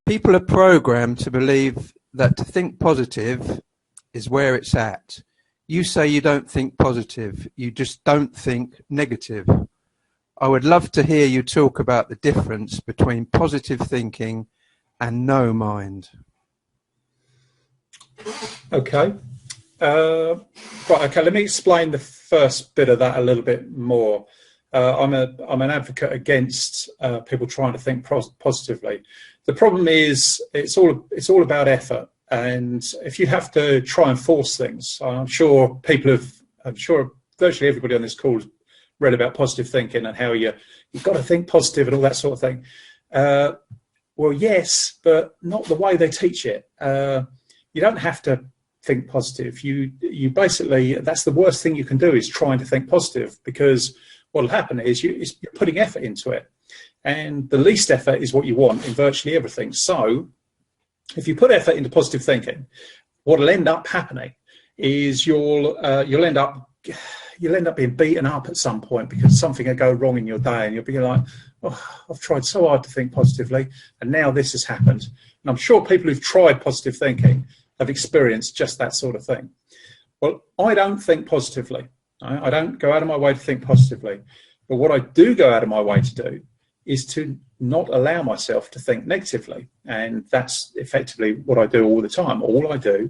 People are programmed to believe that to think positive is where it's at. You say you don't think positive, you just don't think negative. I would love to hear you talk about the difference between positive thinking and no mind. Okay. Right, okay, let me explain the first bit of that a little bit more. I'm an advocate against people trying to think positively. The problem is it's all about effort, and if you have to try and force things, I'm sure virtually everybody on this call has read about positive thinking and how you've got to think positive and all that sort of thing. Well, yes, but not the way they teach it. You don't have to think positive. You basically, that's the worst thing you can do, is trying to think positive, because what will happen is you're putting effort into it, and the least effort is what you want in virtually everything. So if you put effort into positive thinking, what will end up happening is you'll end up being beaten up at some point because something will go wrong in your day, and you'll be like, oh, I've tried so hard to think positively and now this has happened. And I'm sure people who've tried positive thinking have experienced just that sort of thing. Well, I don't think positively. I don't go out of my way to think positively. But what I do go out of my way to do is to not allow myself to think negatively. And that's effectively what I do all the time. All I do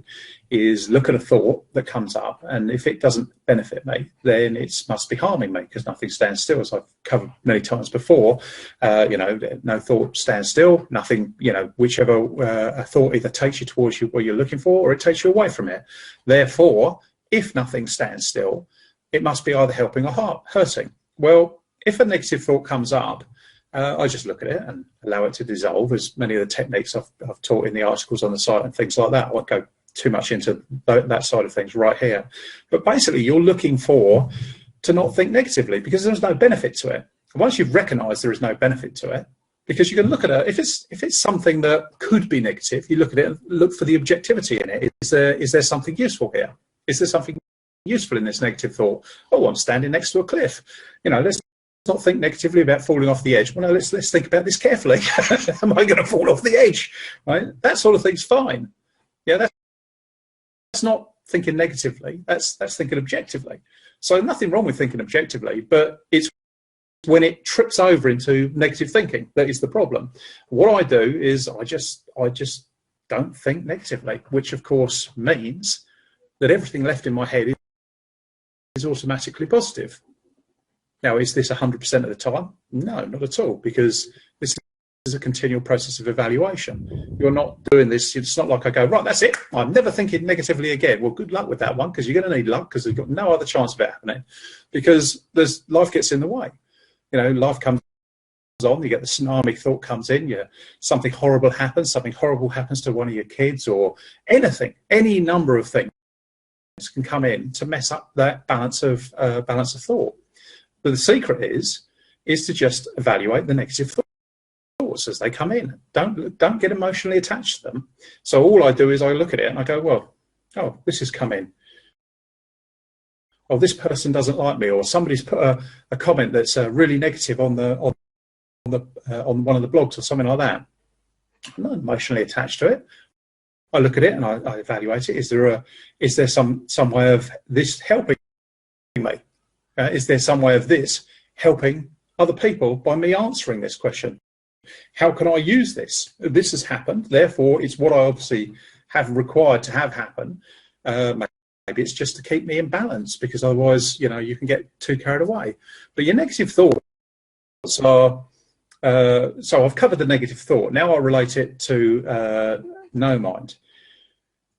is look at a thought that comes up, and if it doesn't benefit me, then it must be harming me, because nothing stands still, as I've covered many times before. No thought stands still, nothing, whichever a thought either takes you towards what you're looking for, or it takes you away from it. Therefore, if nothing stands still, it must be either helping or hurting. Well, if a negative thought comes up, I just look at it and allow it to dissolve, as many of the techniques I've taught in the articles on the site and things like that. I won't go too much into that side of things right here. But basically, you're looking to not think negatively, because there's no benefit to it. And once you've recognised there is no benefit to it, because you can look at it, if it's something that could be negative, you look at it and look for the objectivity in it. Is there something useful here? Is there something useful in this negative thought? Oh, I'm standing next to a cliff. Let's not think negatively about falling off the edge. Well, no, let's think about this carefully. Am I going to fall off the edge? Right? That sort of thing's fine. Yeah, that's not thinking negatively. That's thinking objectively. So nothing wrong with thinking objectively, but it's when it trips over into negative thinking that is the problem. What I do is I just don't think negatively, which of course means that everything left in my head is automatically positive. Now, is this 100% of the time? No, not at all, because this is a continual process of evaluation. You're not doing this. It's not like I go, right, that's it, I'm never thinking negatively again. Well, good luck with that one, because you're going to need luck, because you've got no other chance of it happening, because life gets in the way. Life comes on, you get the tsunami thought comes in, something horrible happens to one of your kids, or anything, any number of things can come in to mess up that balance of thought. But the secret is to just evaluate the negative thoughts as they come in. Don't get emotionally attached to them. So all I do is I look at it and I go, well, oh, this has come in. Oh, this person doesn't like me, or somebody's put a comment that's really negative on one of the blogs or something like that. I'm not emotionally attached to it. I look at it and I evaluate it. Is there some way of this helping me? Is there some way of this helping other people by me answering this question? How can I use this? This has happened, therefore it's what I obviously have required to have happen. Maybe it's just to keep me in balance, because otherwise, you can get too carried away. But your negative thoughts are, so I've covered the negative thought. Now I'll relate it to no mind.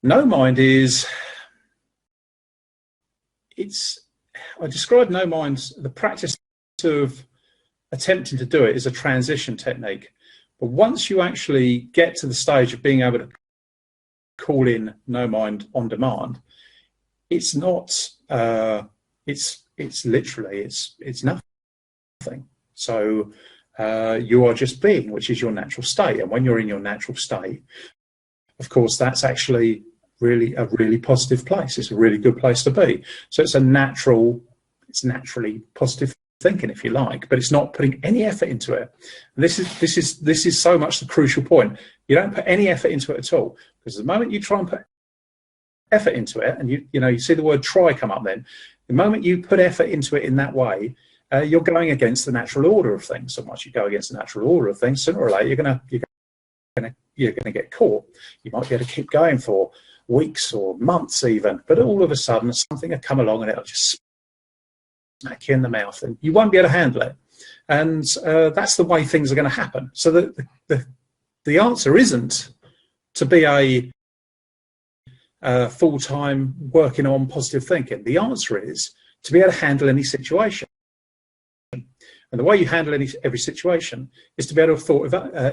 No mind I describe no mind, the practice of attempting to do it is a transition technique. But once you actually get to the stage of being able to call in no mind on demand, it's not, it's literally nothing. So you are just being, which is your natural state. And when you're in your natural state, of course, that's actually really a really positive place. It's a really good place to be. So it's naturally positive thinking, if you like, but it's not putting any effort into it. And this is so much the crucial point. You don't put any effort into it at all, because the moment you try and put effort into it, and you see the word try come up, then the moment you put effort into it in that way, you're going against the natural order of things. So once you go against the natural order of things, sooner or later you're gonna get caught. You might be able to keep going for weeks or months even, but all of a sudden something will come along and it'll just smack you in the mouth, and you won't be able to handle it. And that's the way things are going to happen. So the answer isn't to be a full-time working on positive thinking. The answer is to be able to handle any situation. And the way you handle every situation is to be able to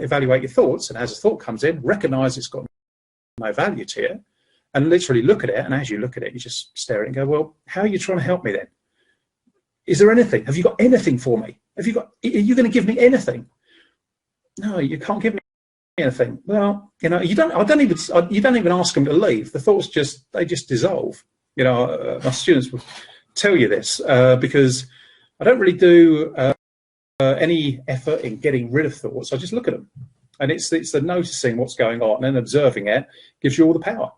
evaluate your thoughts, and as a thought comes in, recognize it's got no value to you, and literally look at it. And as you look at it, you just stare at it and go, well, how are you trying to help me then? Is there anything? Have you got anything for me? Are you going to give me anything? No, you can't give me anything. Well, you don't even ask them to leave. The thoughts just dissolve. My students will tell you this because I don't really do any effort in getting rid of thoughts. I just look at them, and it's the noticing what's going on and observing it gives you all the power.